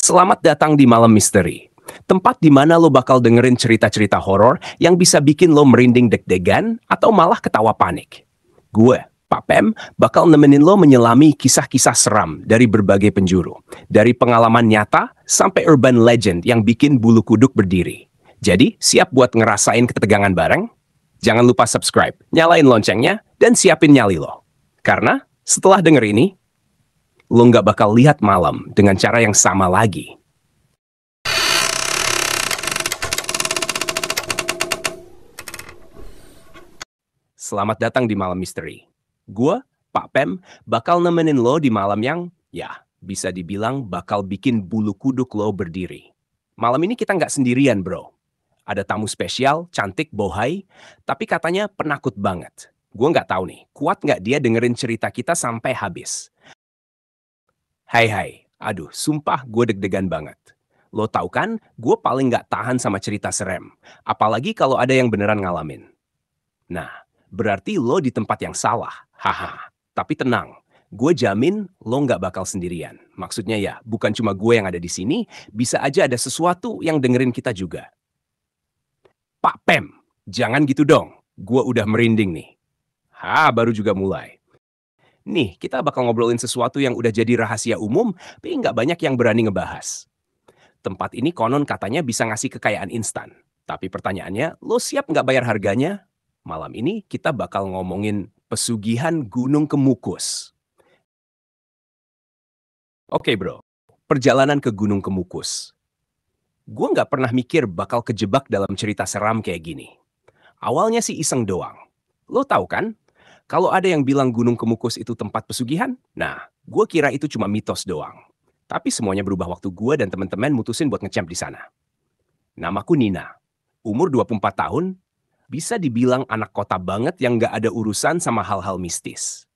Selamat datang di Malam Misteri. Tempat di mana lo bakal dengerin cerita-cerita horor yang bisa bikin lo merinding deg-degan atau malah ketawa panik. Gue, Pak Pem, bakal nemenin lo menyelami kisah-kisah seram dari berbagai penjuru. Dari pengalaman nyata sampai urban legend yang bikin bulu kuduk berdiri. Jadi, siap buat ngerasain ketegangan bareng? Jangan lupa subscribe, nyalain loncengnya, dan siapin nyali lo. Karena setelah denger ini, lo nggak bakal lihat malam dengan cara yang sama lagi. Selamat datang di Malam Misteri. Gue, Pak Pem, bakal nemenin lo di malam yang, ya, bisa dibilang bakal bikin bulu kuduk lo berdiri. Malam ini kita nggak sendirian, bro. Ada tamu spesial, cantik, bohai, tapi katanya penakut banget. Gue nggak tahu nih, kuat nggak dia dengerin cerita kita sampai habis. Hai, aduh, sumpah gue deg-degan banget. Lo tahu kan, gue paling nggak tahan sama cerita serem. Apalagi kalau ada yang beneran ngalamin. Nah, berarti lo di tempat yang salah. Haha, tapi tenang. Gue jamin lo nggak bakal sendirian. Maksudnya ya, bukan cuma gue yang ada di sini, bisa aja ada sesuatu yang dengerin kita juga. Pak Pem, jangan gitu dong. Gue udah merinding nih. Baru juga mulai. Nih, kita bakal ngobrolin sesuatu yang udah jadi rahasia umum, tapi nggak banyak yang berani ngebahas. Tempat ini konon katanya bisa ngasih kekayaan instan. Tapi pertanyaannya, lo siap nggak bayar harganya? Malam ini kita bakal ngomongin pesugihan Gunung Kemukus. Oke bro, perjalanan ke Gunung Kemukus. Gue nggak pernah mikir bakal kejebak dalam cerita seram kayak gini. Awalnya sih iseng doang. Lo tahu kan? Kalau ada yang bilang Gunung Kemukus itu tempat pesugihan, nah, gue kira itu cuma mitos doang. Tapi semuanya berubah waktu gue dan teman-teman mutusin buat ngecamp di sana. Namaku Nina, umur 24 tahun, bisa dibilang anak kota banget yang gak ada urusan sama hal-hal mistis.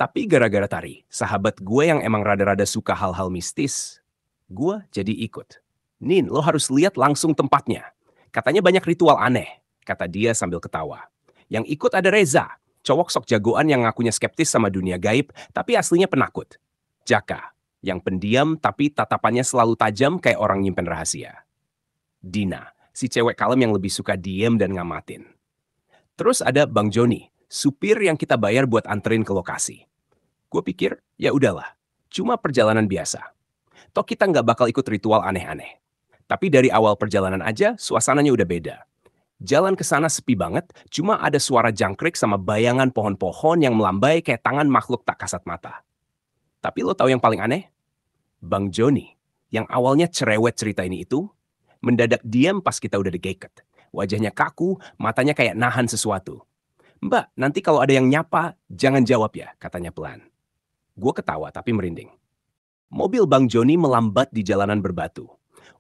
Tapi gara-gara Tari, sahabat gue yang emang rada-rada suka hal-hal mistis, gue jadi ikut. Nin, lo harus lihat langsung tempatnya. Katanya banyak ritual aneh, kata dia sambil ketawa. Yang ikut ada Reza, cowok sok jagoan yang ngakunya skeptis sama dunia gaib, tapi aslinya penakut. Jaka, yang pendiam tapi tatapannya selalu tajam kayak orang nyimpen rahasia. Dina, si cewek kalem yang lebih suka diem dan ngamatin. Terus ada Bang Joni, supir yang kita bayar buat anterin ke lokasi. Gue pikir, ya udahlah, cuma perjalanan biasa. Toh kita nggak bakal ikut ritual aneh-aneh. Tapi dari awal perjalanan aja, suasananya udah beda. Jalan ke sana sepi banget, cuma ada suara jangkrik sama bayangan pohon-pohon yang melambai kayak tangan makhluk tak kasat mata. Tapi lo tahu yang paling aneh? Bang Joni, yang awalnya cerewet cerita ini itu, mendadak diam pas kita udah deket. Wajahnya kaku, matanya kayak nahan sesuatu. Mbak, nanti kalau ada yang nyapa, jangan jawab ya, katanya pelan. Gue ketawa tapi merinding. Mobil Bang Joni melambat di jalanan berbatu.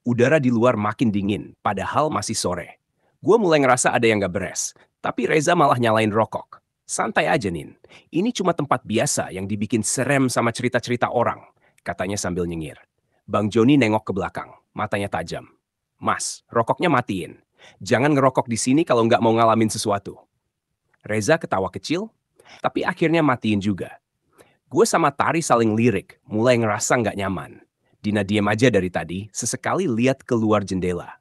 Udara di luar makin dingin, padahal masih sore. Gue mulai ngerasa ada yang gak beres, tapi Reza malah nyalain rokok. Santai aja, Nin. Ini cuma tempat biasa yang dibikin serem sama cerita-cerita orang, katanya sambil nyengir. Bang Joni nengok ke belakang, matanya tajam. Mas, rokoknya matiin. Jangan ngerokok di sini kalau nggak mau ngalamin sesuatu. Reza ketawa kecil, tapi akhirnya matiin juga. Gue sama Tari saling lirik, mulai ngerasa nggak nyaman. Dina diem aja dari tadi, sesekali lihat keluar jendela.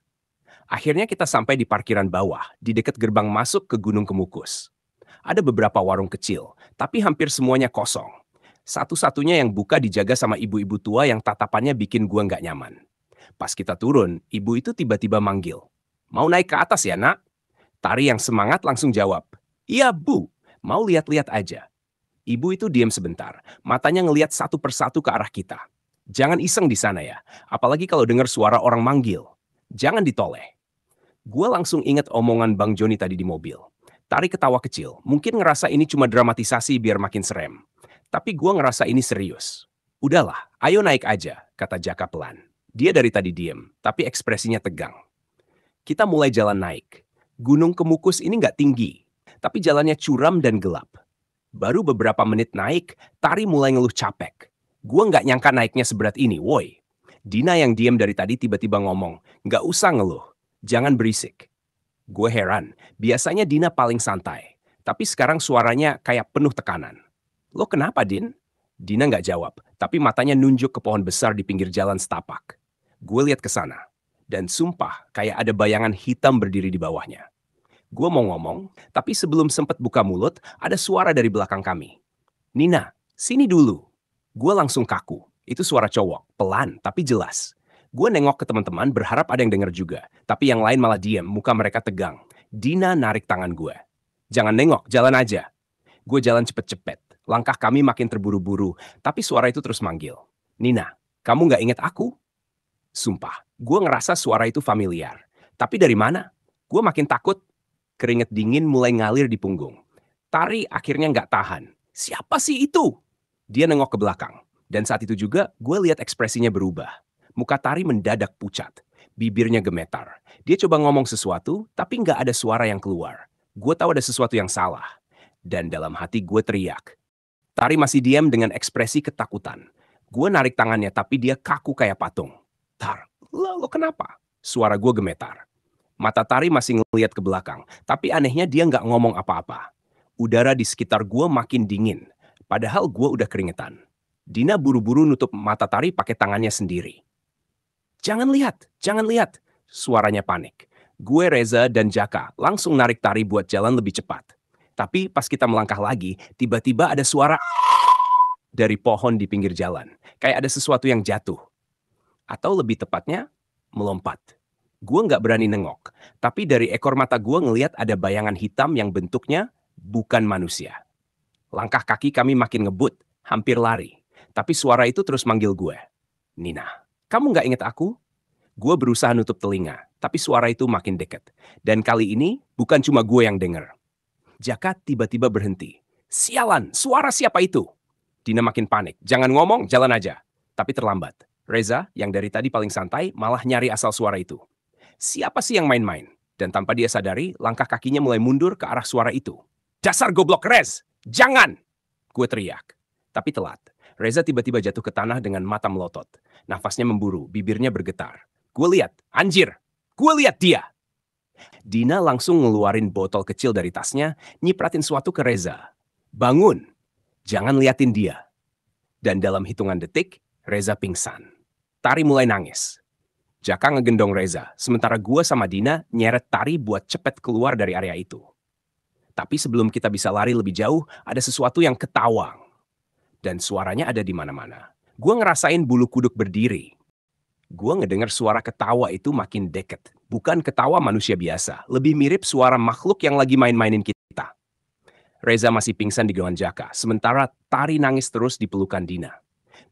Akhirnya kita sampai di parkiran bawah, di dekat gerbang masuk ke Gunung Kemukus. Ada beberapa warung kecil, tapi hampir semuanya kosong. Satu-satunya yang buka dijaga sama ibu-ibu tua yang tatapannya bikin gua nggak nyaman. Pas kita turun, ibu itu tiba-tiba manggil. Mau naik ke atas ya, nak? Tari yang semangat langsung jawab. Iya, Bu. Mau lihat-lihat aja. Ibu itu diam sebentar, matanya ngelihat satu persatu ke arah kita. Jangan iseng di sana ya, apalagi kalau dengar suara orang manggil. Jangan ditoleh. Gue langsung inget omongan Bang Joni tadi di mobil. Tari ketawa kecil, mungkin ngerasa ini cuma dramatisasi biar makin serem. Tapi gue ngerasa ini serius. Udahlah, ayo naik aja, kata Jaka pelan. Dia dari tadi diem, tapi ekspresinya tegang. Kita mulai jalan naik. Gunung Kemukus ini nggak tinggi, tapi jalannya curam dan gelap. Baru beberapa menit naik, Tari mulai ngeluh capek. Gue nggak nyangka naiknya seberat ini, woi. Dina yang diem dari tadi tiba-tiba ngomong, nggak usah ngeluh, jangan berisik. Gue heran, biasanya Dina paling santai, tapi sekarang suaranya kayak penuh tekanan. Lo kenapa, Din? Dina nggak jawab, tapi matanya nunjuk ke pohon besar di pinggir jalan setapak. Gue lihat ke sana. Dan sumpah, kayak ada bayangan hitam berdiri di bawahnya. Gue mau ngomong, tapi sebelum sempat buka mulut, ada suara dari belakang kami. Nina, sini dulu. Gue langsung kaku. Itu suara cowok, pelan tapi jelas. Gue nengok ke teman-teman berharap ada yang denger juga. Tapi yang lain malah diem, muka mereka tegang. Dina narik tangan gue. Jangan nengok, jalan aja. Gue jalan cepet-cepet. Langkah kami makin terburu-buru, tapi suara itu terus manggil. Nina, kamu nggak inget aku? Sumpah, gue ngerasa suara itu familiar. Tapi dari mana? Gue makin takut. Keringet dingin mulai ngalir di punggung. Tari akhirnya nggak tahan. Siapa sih itu? Dia nengok ke belakang. Dan saat itu juga gue lihat ekspresinya berubah. Muka Tari mendadak pucat. Bibirnya gemetar. Dia coba ngomong sesuatu, tapi nggak ada suara yang keluar. Gue tahu ada sesuatu yang salah. Dan dalam hati gue teriak. Tari masih diam dengan ekspresi ketakutan. Gue narik tangannya, tapi dia kaku kayak patung. Tar, lo kenapa? Suara gue gemetar. Mata Tari masih ngeliat ke belakang, tapi anehnya dia nggak ngomong apa-apa. Udara di sekitar gue makin dingin, padahal gue udah keringetan. Dina buru-buru nutup mata Tari pakai tangannya sendiri. Jangan lihat, suaranya panik. Gue, Reza, dan Jaka langsung narik Tari buat jalan lebih cepat. Tapi pas kita melangkah lagi, tiba-tiba ada suara dari pohon di pinggir jalan. Kayak ada sesuatu yang jatuh. Atau lebih tepatnya, melompat. Gue nggak berani nengok, tapi dari ekor mata gue ngeliat ada bayangan hitam yang bentuknya bukan manusia. Langkah kaki kami makin ngebut, hampir lari. Tapi suara itu terus manggil gue. Nina, kamu nggak inget aku? Gue berusaha nutup telinga, tapi suara itu makin deket. Dan kali ini bukan cuma gue yang denger. Jaka tiba-tiba berhenti. Sialan, suara siapa itu? Dina makin panik. Jangan ngomong, jalan aja. Tapi terlambat. Reza, yang dari tadi paling santai, malah nyari asal suara itu. Siapa sih yang main-main? Dan tanpa dia sadari, langkah kakinya mulai mundur ke arah suara itu. Dasar goblok, Rez! Jangan! Gue teriak. Tapi telat. Reza tiba-tiba jatuh ke tanah dengan mata melotot. Nafasnya memburu, bibirnya bergetar. Gue lihat, anjir! Gue lihat dia! Dina langsung ngeluarin botol kecil dari tasnya, nyipratin sesuatu ke Reza. Bangun! Jangan liatin dia. Dan dalam hitungan detik, Reza pingsan. Tari mulai nangis. Jaka ngegendong Reza, sementara gue sama Dina nyeret Tari buat cepet keluar dari area itu. Tapi sebelum kita bisa lari lebih jauh, ada sesuatu yang ketawang. Dan suaranya ada di mana-mana. Gue ngerasain bulu kuduk berdiri. Gue ngedenger suara ketawa itu makin deket. Bukan ketawa manusia biasa, lebih mirip suara makhluk yang lagi main-mainin kita. Reza masih pingsan di gendongan Jaka, sementara Tari nangis terus di pelukan Dina.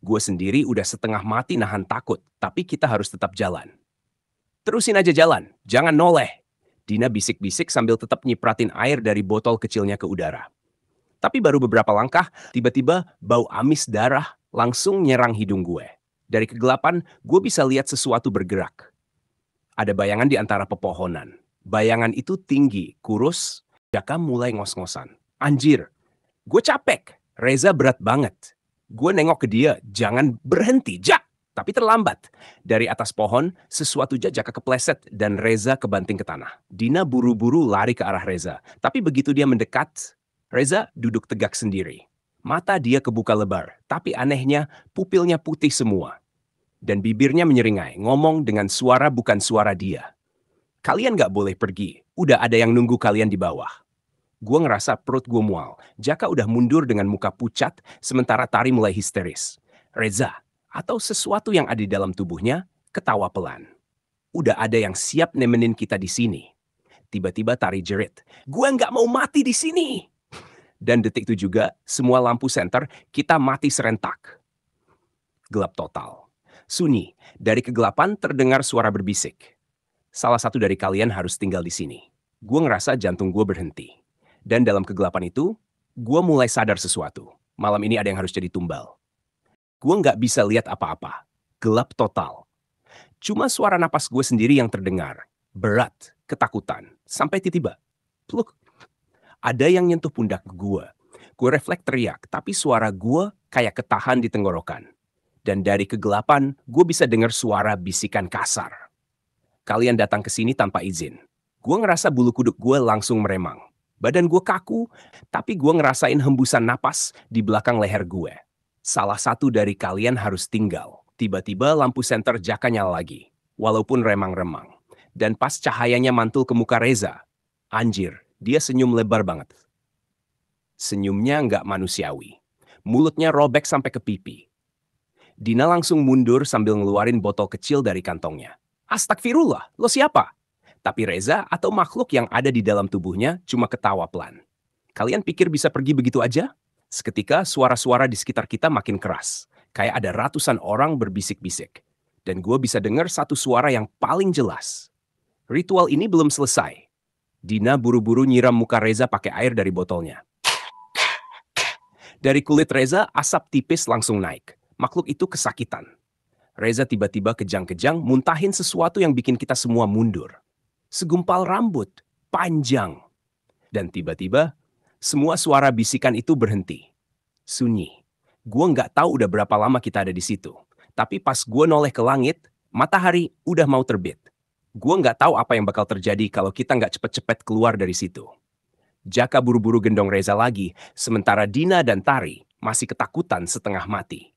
Gue sendiri udah setengah mati nahan takut, tapi kita harus tetap jalan. Terusin aja jalan, jangan noleh. Dina bisik-bisik sambil tetap nyipratin air dari botol kecilnya ke udara. Tapi baru beberapa langkah, tiba-tiba bau amis darah langsung nyerang hidung gue. Dari kegelapan, gue bisa lihat sesuatu bergerak. Ada bayangan di antara pepohonan. Bayangan itu tinggi, kurus. Jaka mulai ngos-ngosan. Anjir, gue capek. Reza berat banget. Gue nengok ke dia, jangan berhenti, Jak! Tapi terlambat. Dari atas pohon, sesuatu Jaka kepleset dan Reza kebanting ke tanah. Dina buru-buru lari ke arah Reza. Tapi begitu dia mendekat, Reza duduk tegak sendiri. Mata dia kebuka lebar, tapi anehnya pupilnya putih semua. Dan bibirnya menyeringai, ngomong dengan suara bukan suara dia. Kalian gak boleh pergi, udah ada yang nunggu kalian di bawah. Gue ngerasa perut gue mual. Jaka udah mundur dengan muka pucat, sementara Tari mulai histeris. Reza, atau sesuatu yang ada di dalam tubuhnya, ketawa pelan. Udah ada yang siap nemenin kita di sini. Tiba-tiba Tari jerit. Gue nggak mau mati di sini. Dan detik itu juga, semua lampu senter kita mati serentak. Gelap total. Sunyi, dari kegelapan terdengar suara berbisik. Salah satu dari kalian harus tinggal di sini. Gue ngerasa jantung gue berhenti. Dan dalam kegelapan itu, gue mulai sadar sesuatu. Malam ini ada yang harus jadi tumbal. Gue nggak bisa lihat apa-apa. Gelap total. Cuma suara napas gue sendiri yang terdengar. Berat, ketakutan, sampai tiba-tiba. Pluk. Ada yang nyentuh pundak gue. Gue refleks teriak, tapi suara gue kayak ketahan di tenggorokan. Dan dari kegelapan, gue bisa dengar suara bisikan kasar. Kalian datang ke sini tanpa izin. Gue ngerasa bulu kuduk gue langsung meremang. Badan gue kaku, tapi gue ngerasain hembusan napas di belakang leher gue. Salah satu dari kalian harus tinggal. Tiba-tiba lampu senter Jaka nyala lagi, walaupun remang-remang. Dan pas cahayanya mantul ke muka Reza, anjir, dia senyum lebar banget. Senyumnya nggak manusiawi. Mulutnya robek sampai ke pipi. Dina langsung mundur sambil ngeluarin botol kecil dari kantongnya. Astagfirullah, lo siapa? Tapi Reza atau makhluk yang ada di dalam tubuhnya cuma ketawa pelan. Kalian pikir bisa pergi begitu aja? Seketika suara-suara di sekitar kita makin keras. Kayak ada ratusan orang berbisik-bisik. Dan gue bisa dengar satu suara yang paling jelas. Ritual ini belum selesai. Dina buru-buru nyiram muka Reza pakai air dari botolnya. Dari kulit Reza, asap tipis langsung naik. Makhluk itu kesakitan. Reza tiba-tiba kejang-kejang muntahin sesuatu yang bikin kita semua mundur. Segumpal rambut, panjang. Dan tiba-tiba, semua suara bisikan itu berhenti. Sunyi. Gue nggak tahu udah berapa lama kita ada di situ. Tapi pas gue noleh ke langit, matahari udah mau terbit. Gue nggak tahu apa yang bakal terjadi kalau kita nggak cepet-cepet keluar dari situ. Jaka buru-buru gendong Reza lagi, sementara Dina dan Tari masih ketakutan setengah mati.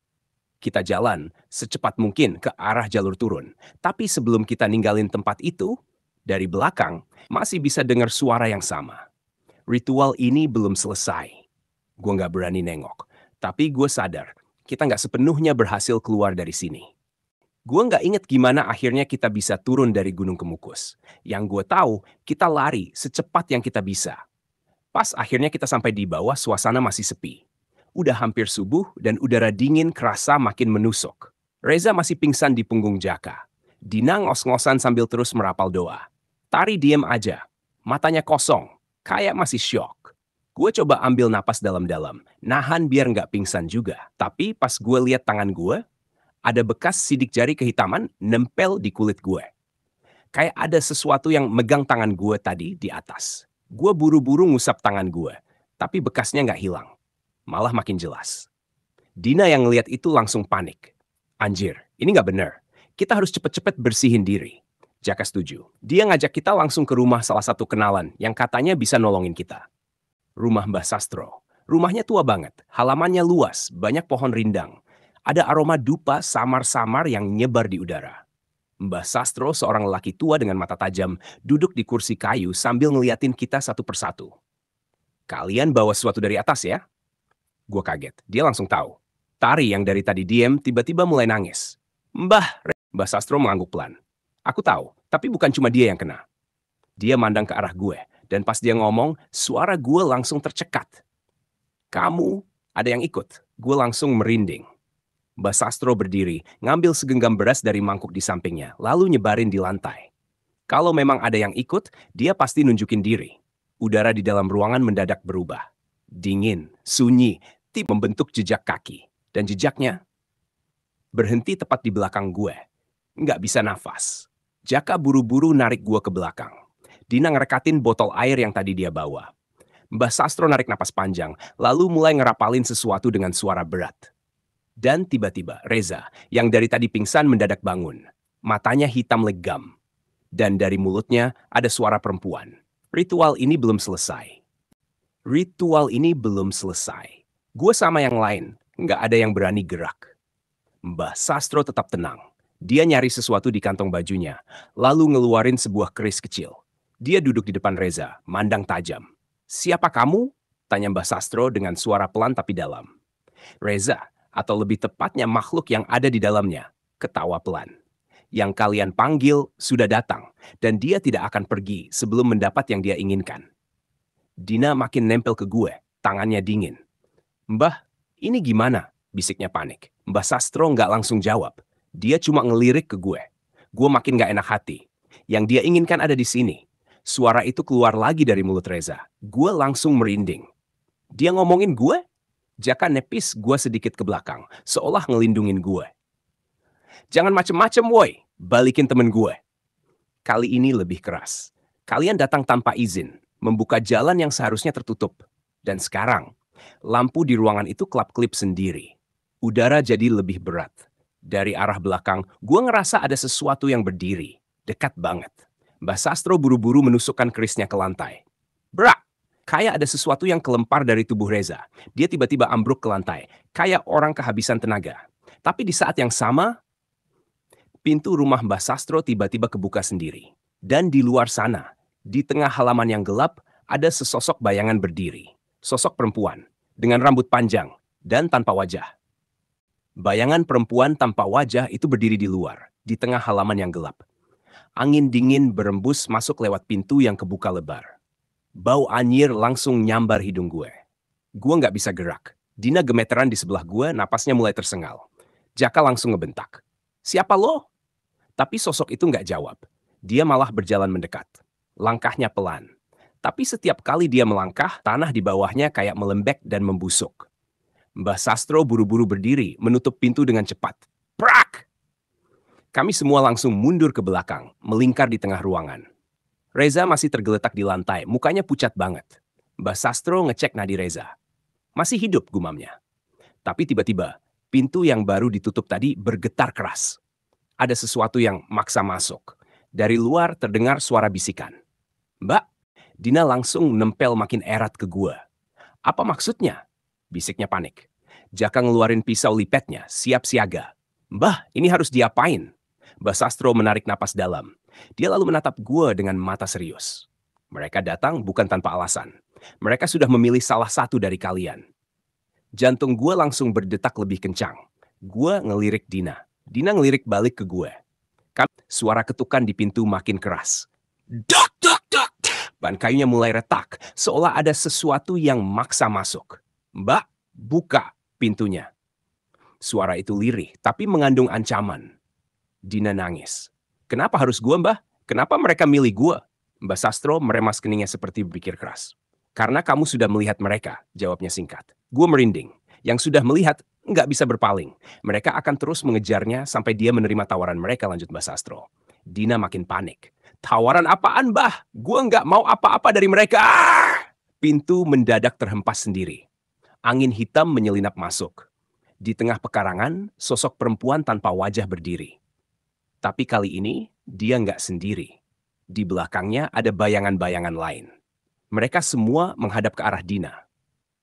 Kita jalan secepat mungkin ke arah jalur turun. Tapi sebelum kita ninggalin tempat itu, dari belakang masih bisa dengar suara yang sama. Ritual ini belum selesai. Gue nggak berani nengok. Tapi gue sadar, kita nggak sepenuhnya berhasil keluar dari sini. Gue nggak inget gimana akhirnya kita bisa turun dari Gunung Kemukus. Yang gue tahu, kita lari secepat yang kita bisa. Pas akhirnya kita sampai di bawah, suasana masih sepi. Udah hampir subuh dan udara dingin kerasa makin menusuk. Reza masih pingsan di punggung Jaka. Dina ngos-ngosan sambil terus merapal doa. Tari diem aja, matanya kosong, kayak masih syok. Gue coba ambil napas dalam-dalam, nahan biar nggak pingsan juga. Tapi pas gue lihat tangan gue, ada bekas sidik jari kehitaman nempel di kulit gue. Kayak ada sesuatu yang megang tangan gue tadi di atas. Gue buru-buru ngusap tangan gue, tapi bekasnya nggak hilang. Malah makin jelas. Dina yang ngeliat itu langsung panik. Anjir, ini nggak bener. Kita harus cepet-cepet bersihin diri. Jaka setuju. Dia ngajak kita langsung ke rumah salah satu kenalan yang katanya bisa nolongin kita. Rumah Mbah Sastro. Rumahnya tua banget, halamannya luas, banyak pohon rindang. Ada aroma dupa samar-samar yang nyebar di udara. Mbah Sastro, seorang lelaki tua dengan mata tajam, duduk di kursi kayu sambil ngeliatin kita satu persatu. Kalian bawa sesuatu dari atas ya? Gue kaget, dia langsung tahu. Tari yang dari tadi diem tiba-tiba mulai nangis. Mbah Sastro mengangguk pelan. Aku tahu, tapi bukan cuma dia yang kena. Dia mandang ke arah gue, dan pas dia ngomong, suara gue langsung tercekat. Kamu, ada yang ikut? Gue langsung merinding. Mbah Sastro berdiri, ngambil segenggam beras dari mangkuk di sampingnya, lalu nyebarin di lantai. Kalau memang ada yang ikut, dia pasti nunjukin diri. Udara di dalam ruangan mendadak berubah. Dingin, sunyi, membentuk jejak kaki. Dan jejaknya berhenti tepat di belakang gue. Nggak bisa nafas. Jaka buru-buru narik gue ke belakang. Dina ngerekatin botol air yang tadi dia bawa. Mbah Sastro narik napas panjang, lalu mulai ngerapalin sesuatu dengan suara berat. Dan tiba-tiba Reza, yang dari tadi pingsan mendadak bangun. Matanya hitam legam. Dan dari mulutnya ada suara perempuan. Ritual ini belum selesai. Ritual ini belum selesai. Gue sama yang lain, nggak ada yang berani gerak. Mbah Sastro tetap tenang. Dia nyari sesuatu di kantong bajunya, lalu ngeluarin sebuah keris kecil. Dia duduk di depan Reza, mandang tajam. Siapa kamu? Tanya Mbah Sastro dengan suara pelan tapi dalam. Reza, atau lebih tepatnya makhluk yang ada di dalamnya, ketawa pelan. Yang kalian panggil sudah datang, dan dia tidak akan pergi sebelum mendapat yang dia inginkan. Dina makin nempel ke gue, tangannya dingin. Mbah, ini gimana? Bisiknya panik. Mbah Sastro nggak langsung jawab. Dia cuma ngelirik ke gue. Gue makin nggak enak hati. Yang dia inginkan ada di sini. Suara itu keluar lagi dari mulut Reza. Gue langsung merinding. Dia ngomongin gue? Jaka nepis gue sedikit ke belakang, seolah ngelindungin gue. Jangan macem-macem woi, balikin temen gue. Kali ini lebih keras. Kalian datang tanpa izin, membuka jalan yang seharusnya tertutup. Dan sekarang, lampu di ruangan itu kelap-kelip sendiri. Udara jadi lebih berat. Dari arah belakang, gue ngerasa ada sesuatu yang berdiri. Dekat banget. Mbah Sastro buru-buru menusukkan kerisnya ke lantai. Brak! Kayak ada sesuatu yang kelempar dari tubuh Reza. Dia tiba-tiba ambruk ke lantai, kayak orang kehabisan tenaga. Tapi di saat yang sama, Pintu rumah Mbah Sastro tiba-tiba kebuka sendiri. Dan di luar sana, di tengah halaman yang gelap, ada sesosok bayangan berdiri. Sosok perempuan, dengan rambut panjang, dan tanpa wajah. Bayangan perempuan tanpa wajah itu berdiri di luar, di tengah halaman yang gelap. Angin dingin berembus masuk lewat pintu yang kebuka lebar. Bau anyir langsung nyambar hidung gue. Gue nggak bisa gerak. Dina gemeteran di sebelah gue, napasnya mulai tersengal. Jaka langsung ngebentak. "Siapa lo?" Tapi sosok itu nggak jawab. Dia malah berjalan mendekat. Langkahnya pelan. Tapi setiap kali dia melangkah, tanah di bawahnya kayak melembek dan membusuk. Mbah Sastro buru-buru berdiri, menutup pintu dengan cepat. Prak! Kami semua langsung mundur ke belakang, melingkar di tengah ruangan. Reza masih tergeletak di lantai, mukanya pucat banget. Mbah Sastro ngecek nadi Reza. Masih hidup, gumamnya. Tapi tiba-tiba, pintu yang baru ditutup tadi bergetar keras. Ada sesuatu yang maksa masuk. Dari luar terdengar suara bisikan. "Mbak," Dina langsung nempel makin erat ke gua. "Apa maksudnya?" Bisiknya panik. Jaka ngeluarin pisau lipetnya, siap siaga. "Mbah, ini harus diapain?" Mbah Sastro menarik napas dalam. Dia lalu menatap gua dengan mata serius. "Mereka datang bukan tanpa alasan. Mereka sudah memilih salah satu dari kalian." Jantung gua langsung berdetak lebih kencang. Gua ngelirik Dina. Dina ngelirik balik ke gue. Suara ketukan di pintu makin keras. Dak, dak, dak. Ban kayunya mulai retak, seolah ada sesuatu yang maksa masuk. "Mbak, buka pintunya." Suara itu lirih, tapi mengandung ancaman. Dina nangis. "Kenapa harus gue, Mbah? Kenapa mereka milih gue?" Mbah Sastro meremas keningnya seperti berpikir keras. "Karena kamu sudah melihat mereka," jawabnya singkat. Gue merinding. Yang sudah melihat nggak bisa berpaling. Mereka akan terus mengejarnya sampai dia menerima tawaran mereka, lanjut Mbah Sastro. Dina makin panik. "Tawaran apaan, Mbah? Gue nggak mau apa-apa dari mereka." Pintu mendadak terhempas sendiri. Angin hitam menyelinap masuk. Di tengah pekarangan, sosok perempuan tanpa wajah berdiri. Tapi kali ini, dia nggak sendiri. Di belakangnya ada bayangan-bayangan lain. Mereka semua menghadap ke arah Dina.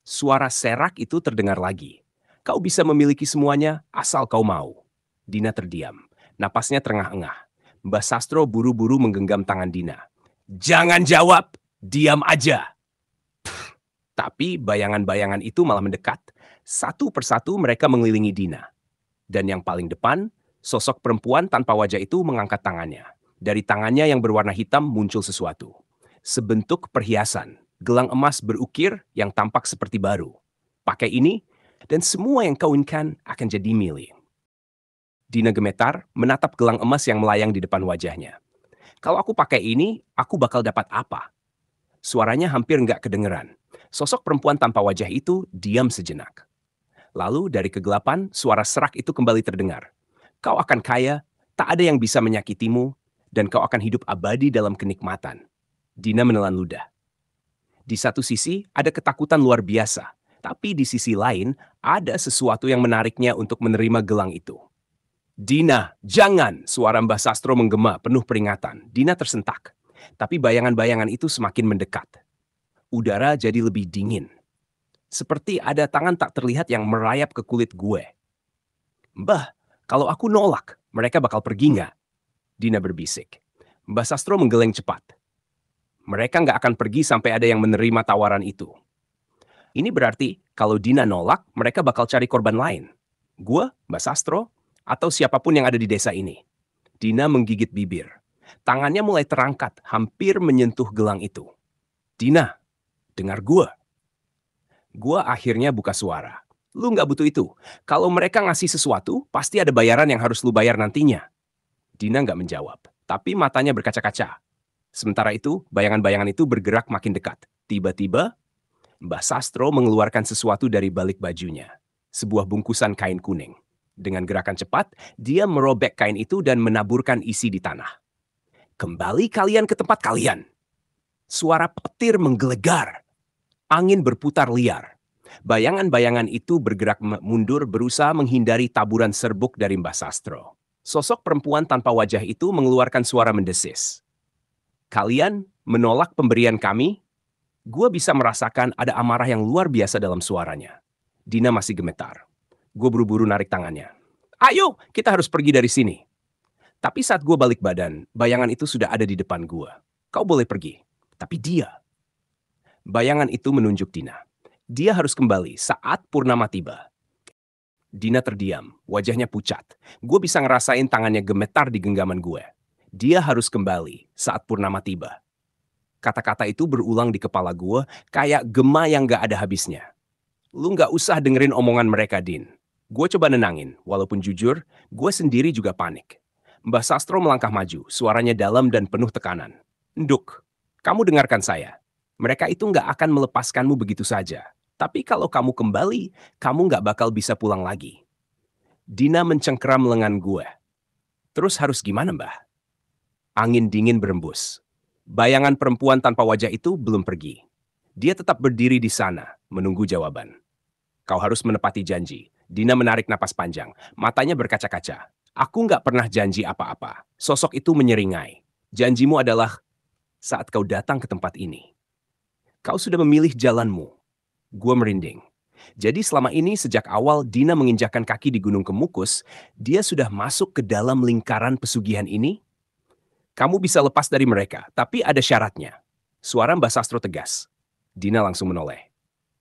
Suara serak itu terdengar lagi. "Kau bisa memiliki semuanya asal kau mau." Dina terdiam. Napasnya terengah-engah. Mbah Sastro buru-buru menggenggam tangan Dina. "Jangan jawab, diam aja." Tapi bayangan-bayangan itu malah mendekat. Satu persatu mereka mengelilingi Dina. Dan yang paling depan, sosok perempuan tanpa wajah itu mengangkat tangannya. Dari tangannya yang berwarna hitam muncul sesuatu. Sebentuk perhiasan. Gelang emas berukir yang tampak seperti baru. "Pakai ini, dan semua yang kau inginkan akan jadi milik." Dina gemetar menatap gelang emas yang melayang di depan wajahnya. "Kalau aku pakai ini, aku bakal dapat apa?" Suaranya hampir nggak kedengeran. Sosok perempuan tanpa wajah itu diam sejenak. Lalu dari kegelapan, suara serak itu kembali terdengar. "Kau akan kaya, tak ada yang bisa menyakitimu, dan kau akan hidup abadi dalam kenikmatan." Dina menelan ludah. Di satu sisi ada ketakutan luar biasa, tapi di sisi lain ada sesuatu yang menariknya untuk menerima gelang itu. "Dina, jangan!" Suara Mbah Sastro menggema penuh peringatan. Dina tersentak, tapi bayangan-bayangan itu semakin mendekat. Udara jadi lebih dingin. Seperti ada tangan tak terlihat yang merayap ke kulit gue. "Mbah, kalau aku nolak, mereka bakal pergi nggak?" Dina berbisik. Mbah Sastro menggeleng cepat. "Mereka nggak akan pergi sampai ada yang menerima tawaran itu." Ini berarti kalau Dina nolak, mereka bakal cari korban lain. Gua, Mbah Sastro, atau siapapun yang ada di desa ini. Dina menggigit bibir. Tangannya mulai terangkat, hampir menyentuh gelang itu. "Dina, dengar gua." Gua akhirnya buka suara. "Lu nggak butuh itu. Kalau mereka ngasih sesuatu, pasti ada bayaran yang harus lu bayar nantinya." Dina nggak menjawab, tapi matanya berkaca-kaca. Sementara itu, bayangan-bayangan itu bergerak makin dekat. Tiba-tiba, Mbah Sastro mengeluarkan sesuatu dari balik bajunya. Sebuah bungkusan kain kuning. Dengan gerakan cepat, dia merobek kain itu dan menaburkan isi di tanah. "Kembali kalian ke tempat kalian." Suara petir menggelegar. Angin berputar liar. Bayangan-bayangan itu bergerak mundur berusaha menghindari taburan serbuk dari Mbah Sastro. Sosok perempuan tanpa wajah itu mengeluarkan suara mendesis. "Kalian menolak pemberian kami?" Gue bisa merasakan ada amarah yang luar biasa dalam suaranya. Dina masih gemetar. Gue buru-buru narik tangannya. "Ayo, kita harus pergi dari sini." Tapi saat gue balik badan, bayangan itu sudah ada di depan gue. Kau boleh pergi. Tapi bayangan itu menunjuk Dina. Dia harus kembali saat purnama tiba. Dina terdiam, wajahnya pucat. Gue bisa ngerasain tangannya gemetar di genggaman gue. Dia harus kembali saat purnama tiba. Kata-kata itu berulang di kepala gue kayak gema yang gak ada habisnya. Lu gak usah dengerin omongan mereka, Din. Gue coba nenangin, walaupun jujur, gue sendiri juga panik. Mbah Sastro melangkah maju, suaranya dalam dan penuh tekanan. Nduk, kamu dengarkan saya. Mereka itu gak akan melepaskanmu begitu saja. Tapi kalau kamu kembali, kamu gak bakal bisa pulang lagi. Dina mencengkeram lengan gue. Terus harus gimana, Mbah? Angin dingin berembus. Bayangan perempuan tanpa wajah itu belum pergi. Dia tetap berdiri di sana, menunggu jawaban. Kau harus menepati janji. Dina menarik napas panjang. Matanya berkaca-kaca. Aku nggak pernah janji apa-apa. Sosok itu menyeringai. Janjimu adalah saat kau datang ke tempat ini. Kau sudah memilih jalanmu. Gue merinding. Jadi selama ini sejak awal Dina menginjakkan kaki di Gunung Kemukus, dia sudah masuk ke dalam lingkaran pesugihan ini? Kamu bisa lepas dari mereka, tapi ada syaratnya. Suara Mbah Sastro tegas. Dina langsung menoleh.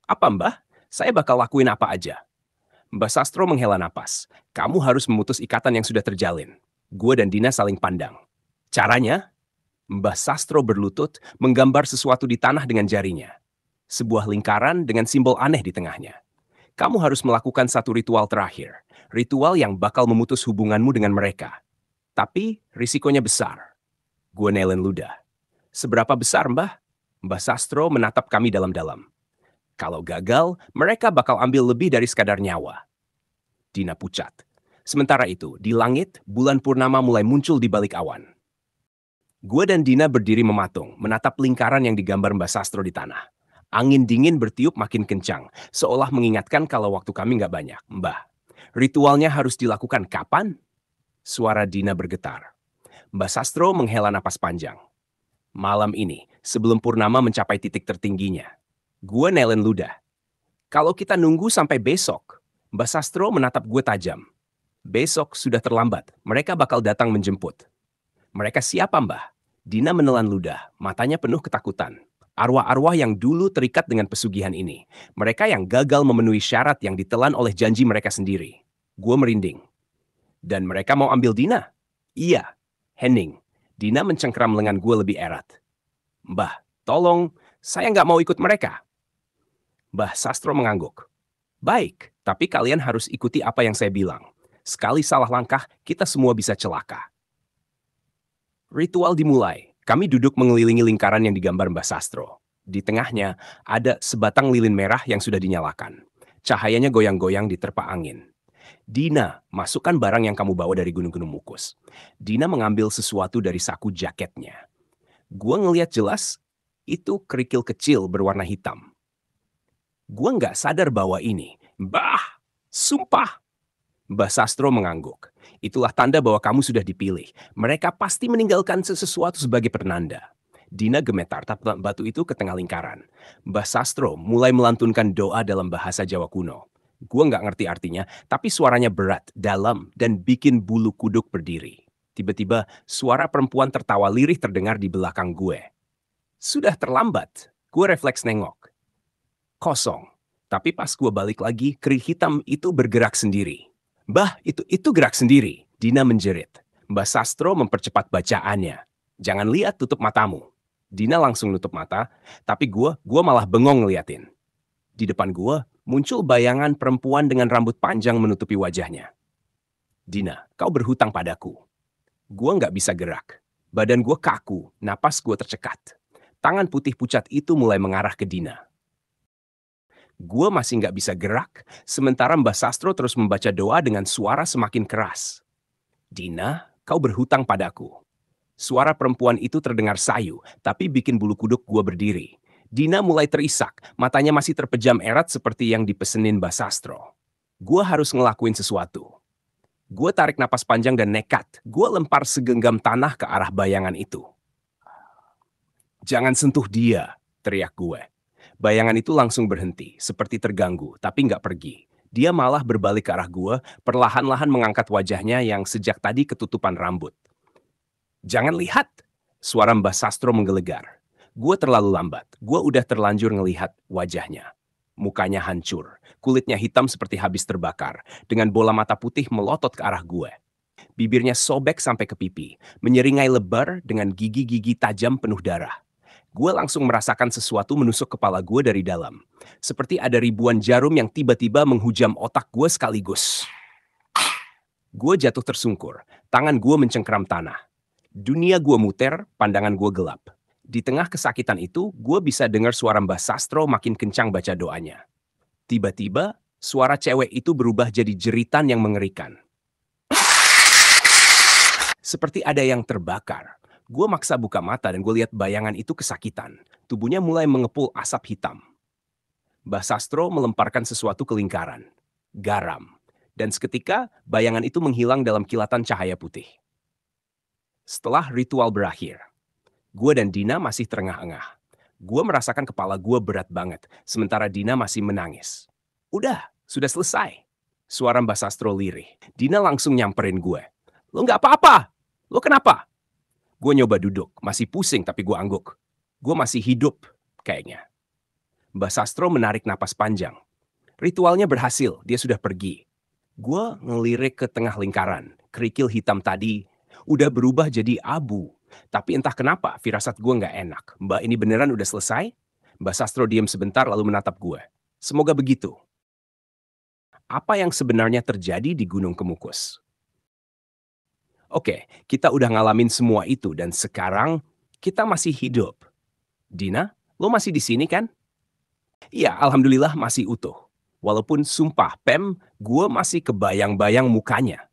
Apa, Mbah? Saya bakal lakuin apa aja. Mbah Sastro menghela napas. Kamu harus memutus ikatan yang sudah terjalin. Gue dan Dina saling pandang. Caranya? Mbah Sastro berlutut, menggambar sesuatu di tanah dengan jarinya. Sebuah lingkaran dengan simbol aneh di tengahnya. Kamu harus melakukan satu ritual terakhir. Ritual yang bakal memutus hubunganmu dengan mereka. Tapi risikonya besar. Gue nelen ludah. Seberapa besar, Mbah? Mbah Sastro menatap kami dalam-dalam. Kalau gagal, mereka bakal ambil lebih dari sekadar nyawa. Dina pucat. Sementara itu, di langit, bulan purnama mulai muncul di balik awan. Gue dan Dina berdiri mematung, menatap lingkaran yang digambar Mbah Sastro di tanah. Angin dingin bertiup makin kencang, seolah mengingatkan kalau waktu kami nggak banyak. Mbah, ritualnya harus dilakukan kapan? Suara Dina bergetar. Mbah Sastro menghela napas panjang. Malam ini, sebelum purnama mencapai titik tertingginya. Gue nelen ludah. Kalau kita nunggu sampai besok, Mbah Sastro menatap gue tajam. Besok sudah terlambat, mereka bakal datang menjemput. Mereka siapa, Mbah? Dina menelan ludah, matanya penuh ketakutan. Arwah-arwah yang dulu terikat dengan pesugihan ini. Mereka yang gagal memenuhi syarat yang ditelan oleh janji mereka sendiri. Gue merinding. Dan mereka mau ambil Dina? Iya. Hening. Dina mencengkeram lengan gue lebih erat. Mbah, tolong, saya nggak mau ikut mereka. Mbah Sastro mengangguk. Baik, tapi kalian harus ikuti apa yang saya bilang. Sekali salah langkah, kita semua bisa celaka. Ritual dimulai. Kami duduk mengelilingi lingkaran yang digambar Mbah Sastro. Di tengahnya ada sebatang lilin merah yang sudah dinyalakan. Cahayanya goyang-goyang diterpa angin. Dina, masukkan barang yang kamu bawa dari Gunung Kemukus. Dina mengambil sesuatu dari saku jaketnya. Gua ngeliat jelas, itu kerikil kecil berwarna hitam. Gua nggak sadar bahwa ini. Mbah, sumpah. Mbah Sastro mengangguk. Itulah tanda bahwa kamu sudah dipilih. Mereka pasti meninggalkan sesuatu sebagai penanda. Dina gemetar tatap batu itu ke tengah lingkaran. Mbah Sastro mulai melantunkan doa dalam bahasa Jawa kuno. Gue nggak ngerti artinya, tapi suaranya berat, dalam, dan bikin bulu kuduk berdiri. Tiba-tiba, suara perempuan tertawa lirih terdengar di belakang gue. Sudah terlambat, gue refleks nengok. Kosong. Tapi pas gue balik lagi, kerih hitam itu bergerak sendiri. Mbah, itu gerak sendiri. Dina menjerit. Mbah Sastro mempercepat bacaannya. Jangan lihat, tutup matamu. Dina langsung nutup mata, tapi gue malah bengong ngeliatin. Di depan gue, muncul bayangan perempuan dengan rambut panjang menutupi wajahnya. Dina, kau berhutang padaku. Gue nggak bisa gerak. Badan gue kaku, napas gue tercekat. Tangan putih pucat itu mulai mengarah ke Dina. Gue masih nggak bisa gerak, sementara Mbah Sastro terus membaca doa dengan suara semakin keras. Dina, kau berhutang padaku. Suara perempuan itu terdengar sayu, tapi bikin bulu kuduk gue berdiri. Dina mulai terisak, matanya masih terpejam erat seperti yang dipesenin Mbah Sastro. Gue harus ngelakuin sesuatu. Gue tarik napas panjang dan nekat. Gue lempar segenggam tanah ke arah bayangan itu. Jangan sentuh dia, teriak gue. Bayangan itu langsung berhenti, seperti terganggu, tapi nggak pergi. Dia malah berbalik ke arah gue, perlahan-lahan mengangkat wajahnya yang sejak tadi ketutupan rambut. Jangan lihat! Suara Mbah Sastro menggelegar. Gue terlalu lambat. Gue udah terlanjur ngelihat wajahnya. Mukanya hancur. Kulitnya hitam seperti habis terbakar. Dengan bola mata putih melotot ke arah gue. Bibirnya sobek sampai ke pipi. Menyeringai lebar dengan gigi-gigi tajam penuh darah. Gue langsung merasakan sesuatu menusuk kepala gue dari dalam. Seperti ada ribuan jarum yang tiba-tiba menghujam otak gue sekaligus. Gue jatuh tersungkur. Tangan gue mencengkeram tanah. Dunia gue muter, pandangan gue gelap. Di tengah kesakitan itu, gue bisa dengar suara Mbah Sastro makin kencang baca doanya. Tiba-tiba, suara cewek itu berubah jadi jeritan yang mengerikan. Seperti ada yang terbakar. Gue maksa buka mata dan gue lihat bayangan itu kesakitan. Tubuhnya mulai mengepul asap hitam. Mbah Sastro melemparkan sesuatu ke lingkaran. Garam. Dan seketika, bayangan itu menghilang dalam kilatan cahaya putih. Setelah ritual berakhir, gue dan Dina masih terengah-engah. Gue merasakan kepala gue berat banget, sementara Dina masih menangis. Udah, sudah selesai. Suara Mbah Sastro lirih. Dina langsung nyamperin gue. Lo nggak apa-apa? Lo kenapa? Gue nyoba duduk, masih pusing tapi gue angguk. Gue masih hidup, kayaknya. Mbah Sastro menarik napas panjang. Ritualnya berhasil, dia sudah pergi. Gue ngelirik ke tengah lingkaran. Kerikil hitam tadi udah berubah jadi abu. Tapi entah kenapa, firasat gue nggak enak. Mbak ini beneran udah selesai? Mbah Sastro diam sebentar lalu menatap gue. Semoga begitu. Apa yang sebenarnya terjadi di Gunung Kemukus? Oke, kita udah ngalamin semua itu dan sekarang kita masih hidup. Dina, lo masih di sini kan? Iya, alhamdulillah masih utuh. Walaupun sumpah, Pem, gue masih kebayang-bayang mukanya.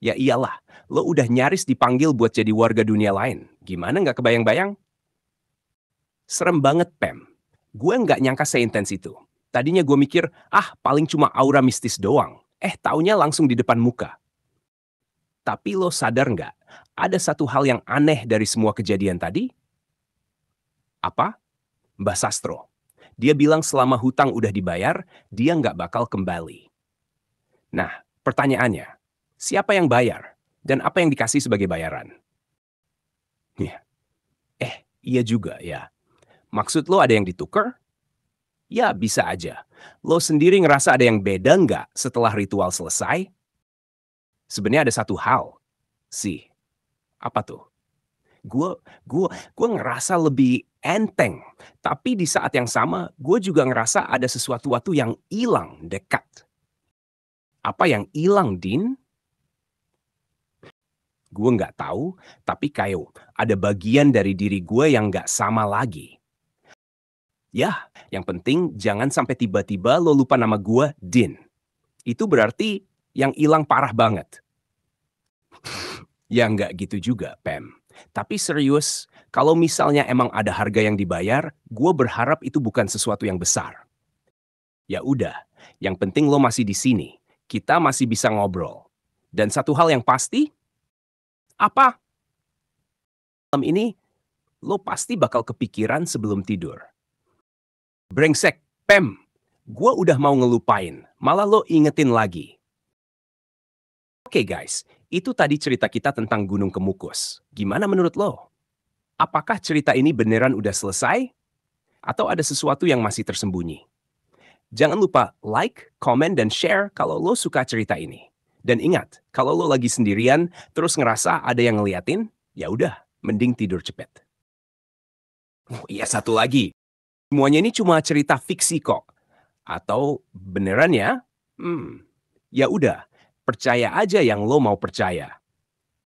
Ya iyalah, lo udah nyaris dipanggil buat jadi warga dunia lain. Gimana nggak kebayang-bayang? Serem banget, Pem. Gue nggak nyangka seintens itu. Tadinya gue mikir, paling cuma aura mistis doang. Taunya langsung di depan muka. Tapi lo sadar nggak, ada satu hal yang aneh dari semua kejadian tadi? Apa? Mbah Sastro. Dia bilang selama hutang udah dibayar, dia nggak bakal kembali. Nah, pertanyaannya, siapa yang bayar? Dan apa yang dikasih sebagai bayaran? Ya. Iya juga ya. Maksud lo ada yang ditukar? Ya, bisa aja. Lo sendiri ngerasa ada yang beda nggak setelah ritual selesai? Sebenarnya ada satu hal. Sih. Apa tuh? Gue ngerasa lebih enteng. Tapi di saat yang sama, gue juga ngerasa ada sesuatu yang hilang dekat. Apa yang hilang, Din? Gue nggak tahu, tapi kayak ada bagian dari diri gue yang nggak sama lagi. Ya, yang penting jangan sampai tiba-tiba lo lupa nama gue, Din. Itu berarti yang hilang parah banget. Ya nggak gitu juga, Pem. Tapi serius, kalau misalnya emang ada harga yang dibayar, gue berharap itu bukan sesuatu yang besar. Ya udah, yang penting lo masih di sini. Kita masih bisa ngobrol. Dan satu hal yang pasti, apa? Malam ini, lo pasti bakal kepikiran sebelum tidur. Brengsek, Pem. Gue udah mau ngelupain, malah lo ingetin lagi. Oke guys, itu tadi cerita kita tentang Gunung Kemukus. Gimana menurut lo? Apakah cerita ini beneran udah selesai? Atau ada sesuatu yang masih tersembunyi? Jangan lupa like, komen, dan share kalau lo suka cerita ini. Dan ingat, kalau lo lagi sendirian terus ngerasa ada yang ngeliatin, ya udah, mending tidur cepet. Oh iya, satu lagi. Semuanya ini cuma cerita fiksi kok. Atau beneran ya? Ya udah, percaya aja yang lo mau percaya.